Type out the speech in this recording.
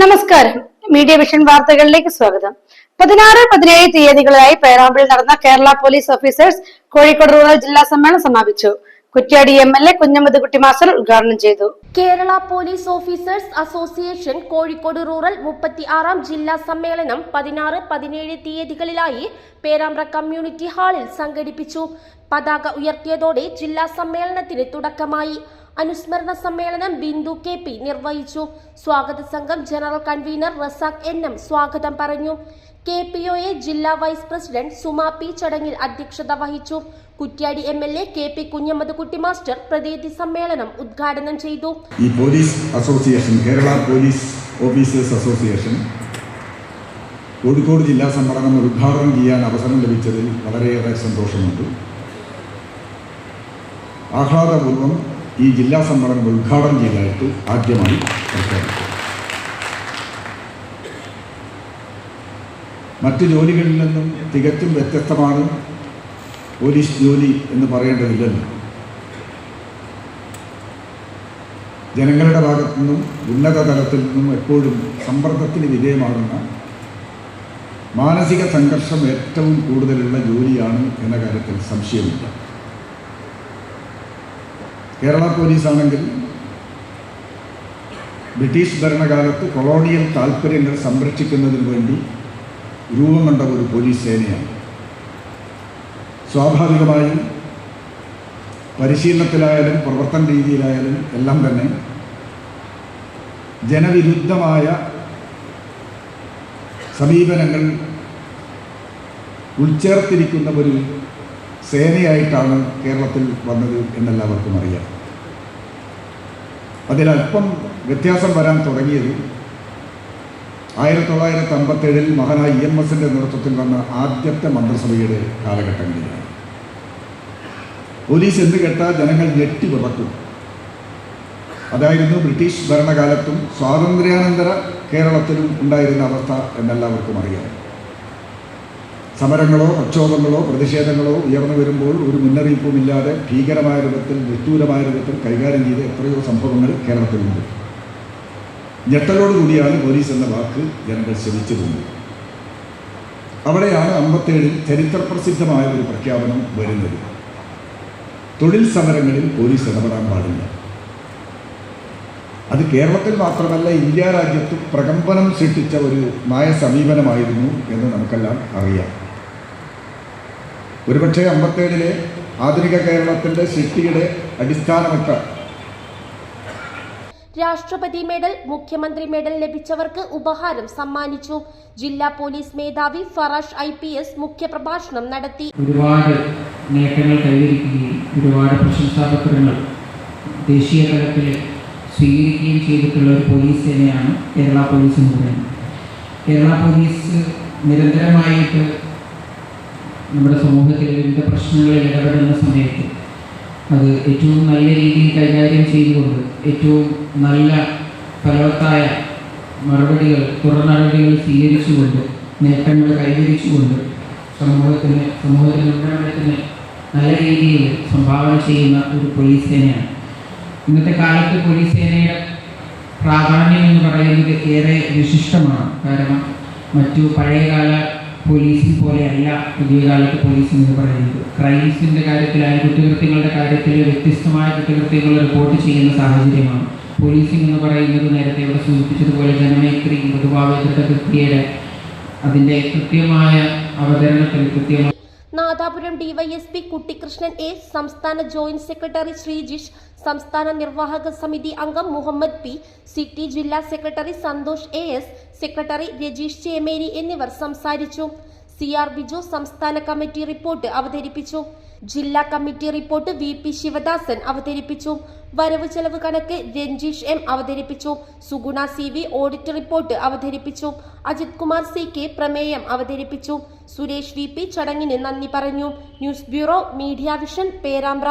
നമസ്കാരം. Media vision വാർത്തകളിലേക്ക് സ്വാഗതം. 16-17 തീയതികളിലായി പേരാമ്പ്രയിൽ നടന്ന Kerala police officers Kozhikode rural ജില്ലാ സമ്മേളനം സമാപിച്ചു. കുറ്റ്യാടി MLA കുഞ്ഞമ്മദ്കുട്ടി മാസ്റ്റർ ഉദ്ഘാടനം ചെയ്തു. Kerala police officers association Kozhikode rural 36-ാം ജില്ലാ സമ്മേളനം 16-17 തീയതികളിലായി പേരാമ്പ്ര കമ്മ്യൂണിറ്റി ഹാളിൽ സംഘടിപ്പിച്ചു. പതാക ഉയർത്തിയതോടെ ജില്ലാ സമ്മേളനത്തിന് തുടക്കമായി. അനുസ്മരണ സമ്മേളനം ബിന്ദു KP നിർവഹിച്ചു. സ്വാഗത സംഘം ജനറൽ കൺവീനർ റസാഖ് NM സ്വാഗതം പറഞ്ഞു. KPOA ജില്ലാ വൈസ് പ്രസിഡന്റ് സുമാ P ചടങ്ങിൽ അധ്യക്ഷത വഹിച്ചു. Kuttiadi MLA KP Kunhammadkutty master പ്രതിനിധി സമ്മേളനം ഉദ്ഘാടനം ചെയ്തു. ഈ police association, Kerala police officers association Kozhikode ജില്ലാ സമ്മേളനം ഉദ്ഘാടനം ചെയ്യാൻ അവസരം ലഭിച്ചതിൽ വളരെയേറെ സന്തോഷമുണ്ട്. ആഹ്ലാദപൂർവ്വം ഈ ജില്ലാ സമ്മേളനം ഉദ്ഘാടനം ചെയ്തതായിട്ട് ആദ്യമായി പ്രഖ്യാപിച്ചു. മറ്റു ജോലികളിൽ നിന്നും തികച്ചും വ്യത്യസ്തമാണ് പോലീസ് ജോലി എന്ന് പറയേണ്ടതില്ലല്ലോ. ജനങ്ങളുടെ ഭാഗത്തു നിന്നും ഉന്നത തലത്തിൽ നിന്നും എപ്പോഴും സമ്മർദ്ദത്തിന് വിധേയമാകുന്ന മാനസിക സംഘർഷം ഏറ്റവും കൂടുതലുള്ള ജോലിയാണ് എന്ന കാര്യത്തിൽ സംശയമില്ല. കേരള പോലീസാണെങ്കിൽ ബ്രിട്ടീഷ് ഭരണകാലത്ത് കൊളോണിയൽ താൽപ്പര്യങ്ങൾ സംരക്ഷിക്കുന്നതിന് വേണ്ടി രൂപം കൊണ്ട ഒരു പോലീസ് സേനയാണ്. സ്വാഭാവികമായും പരിശീലനത്തിലായാലും പ്രവർത്തന രീതിയിലായാലും എല്ലാം തന്നെ ജനവിരുദ്ധമായ സമീപനങ്ങൾ ഉൾച്ചേർത്തിരിക്കുന്ന ഒരു സേനയായിട്ടാണ് കേരളത്തിൽ വന്നത് എന്നെല്ലാവർക്കും അറിയാം. അതിലല്പം വ്യത്യാസം വരാൻ തുടങ്ങിയത് 1957 മഹാനായ EMSന്റെ നേതൃത്വത്തിൽ വന്ന ആദ്യത്തെ മന്ത്രിസഭയുടെ കാലഘട്ടങ്ങളിലാണ്. പോലീസ് എന്ന് കേട്ടാൽ ജനങ്ങൾ ഞെട്ടി വിറക്കും. അതായിരുന്നു ബ്രിട്ടീഷ് ഭരണകാലത്തും സ്വാതന്ത്ര്യാനന്തര കേരളത്തിലും ഉണ്ടായിരുന്ന അവസ്ഥ എന്നെല്ലാവർക്കും അറിയാം. സമരങ്ങളോ പ്രക്ഷോഭങ്ങളോ പ്രതിഷേധങ്ങളോ ഉയർന്നു വരുമ്പോൾ ഒരു മുന്നറിയിപ്പുമില്ലാതെ ഭീകരമായ രൂപത്തിൽ നിഷ്ഠൂരമായ രൂപത്തിൽ കൈകാര്യം ചെയ്ത എത്രയോ സംഭവങ്ങൾ കേരളത്തിലുണ്ട്. ഞെട്ടലോടുകൂടിയാണ് പോലീസ് എന്ന വാക്ക് ജനങ്ങൾ ശ്രമിച്ചിരുന്നത്. അവിടെയാണ് 57 ചരിത്രപ്രസിദ്ധമായ ഒരു പ്രഖ്യാപനം വരുന്നത്. തൊഴിൽ സമരങ്ങളിൽ പോലീസ് ഇടപെടാൻ പാടില്ല. അത് കേരളത്തിൽ മാത്രമല്ല ഇന്ത്യ രാജ്യത്ത് പ്രകമ്പനം സൃഷ്ടിച്ച ഒരു നയ സമീപനമായിരുന്നു എന്ന് നമുക്കെല്ലാം അറിയാം. ഒരുപക്ഷെ 57 ആധുനിക കേരളത്തിൻ്റെ സൃഷ്ടിയുടെ അടിസ്ഥാനമൊറ്റ രാഷ്ട്രപതി മെഡൽ, മുഖ്യമന്ത്രി മെഡൽ ലഭിച്ചവർക്ക് ഉപഹാരം സമ്മാനിച്ചു. ജില്ലാ പോലീസ് മേധാവി ഫറാഷ് IPS മുഖ്യപ്രഭാഷണം നടത്തി. ഒരുപാട് നേട്ടങ്ങൾ കൈവരിക്കുകയും ഒരുപാട് പ്രശംസാപത്രങ്ങൾ ദേശീയ തലത്തിൽ സ്വീകരിക്കുകയും ചെയ്തിട്ടുള്ള ഒരു പോലീസ് സേനയാണ് കേരള പോലീസ് എന്ന് പറയുന്നത്. കേരള പോലീസ് നിരന്തരമായിട്ട് നമ്മുടെ സമൂഹത്തിലെ വിവിധ പ്രശ്നങ്ങളിൽ ഇടപെടുന്ന സമയത്ത് അത് ഏറ്റവും നല്ല രീതിയിൽ കൈകാര്യം ചെയ്തുകൊണ്ട് ഏറ്റവും നല്ല ഫലവത്തായ മറുപടികൾ, തുടർ നടപടികൾ സ്വീകരിച്ചുകൊണ്ട് നേട്ടങ്ങൾ കൈവരിച്ചുകൊണ്ട് സമൂഹത്തിന് ഉന്നമനത്തിന് നല്ല രീതിയിൽ സംഭാവന ചെയ്യുന്ന ഒരു പോലീസ് സേനയാണ്. ഇന്നത്തെ കാലത്ത് പോലീസ് സേനയുടെ പ്രാധാന്യം എന്ന് പറയുന്നത് ഏറെ വിശിഷ്ടമാണ്. കാരണം മറ്റു പഴയകാല പോലീസിനെ പോലെയല്ല പുതിയ കാലത്ത് പോലീസ് എന്ന് പറയുന്നത്. ക്രൈംസിൻ്റെ കാര്യത്തിലായാലും കുറ്റകൃത്യങ്ങളുടെ കാര്യത്തിൽ വ്യത്യസ്തമായ കുറ്റകൃത്യങ്ങൾ റിപ്പോർട്ട് ചെയ്യുന്ന സാഹചര്യമാണ്. പോലീസിംഗ് എന്ന് പറയുന്നത് നേരത്തെ ഇവിടെ സൂചിപ്പിച്ചതുപോലെ ജനമൈത്രി മൃദുഭാവേതൃത്വ കൃത്യയുടെ അതിൻ്റെ കൃത്യമായ അവതരണത്തിൽ കൃത്യമായ നാദാപുരം DYSP കുട്ടികൃഷ്ണൻ A, സംസ്ഥാന ജോയിന്റ് സെക്രട്ടറി ശ്രീജിഷ്, സംസ്ഥാന നിർവാഹക സമിതി അംഗം മുഹമ്മദ് P, സിറ്റി ജില്ലാ secretary Santhosh AS, secretary Rajeesh Chemeri എന്നിവർ സംസാരിച്ചു. CR ബിജു സംസ്ഥാന കമ്മിറ്റി റിപ്പോർട്ട് അവതരിപ്പിച്ചു. ജില്ലാ കമ്മിറ്റി റിപ്പോർട്ട് VP ശിവദാസൻ അവതരിപ്പിച്ചു. വരവ് ചെലവ് കണക്ക് രഞ്ജീഷ് M അവതരിപ്പിച്ചു. സുഗുണ CV ഓഡിറ്റ് റിപ്പോർട്ട് അവതരിപ്പിച്ചു. അജിത് കുമാർ CK പ്രമേയം അവതരിപ്പിച്ചു. സുരേഷ് VP ചടങ്ങിന് നന്ദി പറഞ്ഞു. News bureau, media vision, Perambra.